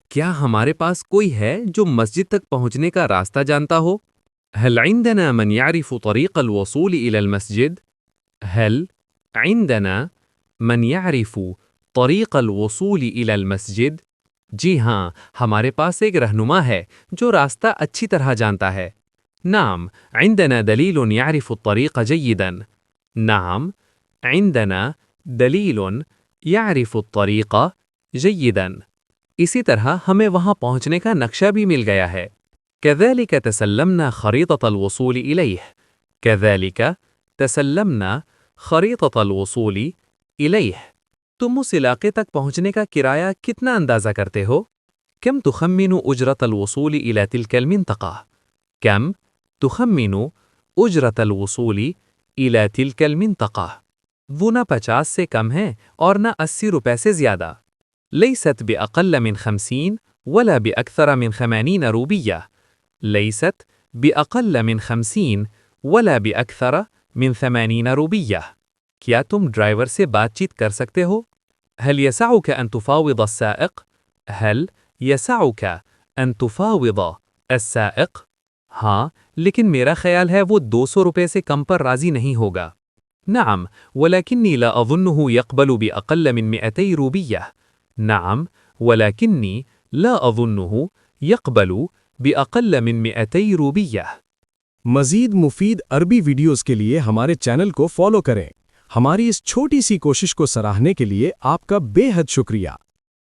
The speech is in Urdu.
کیا ہمارے پاس کوئی ہے جو مسجد تک پہنچنے کا راستہ جانتا ہو؟ هل عندنا من يعرف طريق الوصول إلى المسجد؟ هل عندنا من يعرف طريق الوصول إلى المسجد؟ جی ہاں، ہمارے پاس ایک رہنما ہے جو راستہ اچھی طرح جانتا ہے۔ نعم، عندنا دلیل يعرف الطريق جيدا۔ نعم، عندنا دلیل يعرف الطريق جيدا۔ اسی طرح ہمیں وہاں پہنچنے کا نقشہ بھی مل گیا ہے۔ كذلك تسلمنا خريطة الوصول إليه۔ كذلك تسلمنا خريطة الوصول إليه۔ تم اس علاقے تک پہنچنے کا کرایہ کتنا اندازہ کرتے ہو؟ كم تخمن أجرة الوصول إلى تلك المنطقة؟ كم تخمن أجرة الوصول إلى تلك المنطقة؟ وہ نہ 50 سے کم ہے اور نہ 80 روپے سے زیادہ۔ ليست بأقل من 50 ولا بأكثر من 80 روبية۔ ليست بأقل من 50 ولا بأكثر من 80 روبية۔ کیا تم ڈرائیور سے بات چیت کر سکتے ہو؟ هل يسعك أن تفاوض السائق؟ هل يسعك أن تفاوض السائق؟ ہاں، لیکن میرا خیال ہے وہ 200 روپے سے کم پر راضی نہیں ہوگا۔ نعم، ولكني لا أظنه يقبل بأقل من 200 روبية۔ نعم، ولكني لا أظنه يقبل بأقل من 200 روبية۔ مزید مفید عربی ویڈیوز کے لیے ہمارے چینل کو فالو کریں۔ ہماری اس چھوٹی سی کوشش کو سراہنے کے لیے آپ کا بے حد شکریہ۔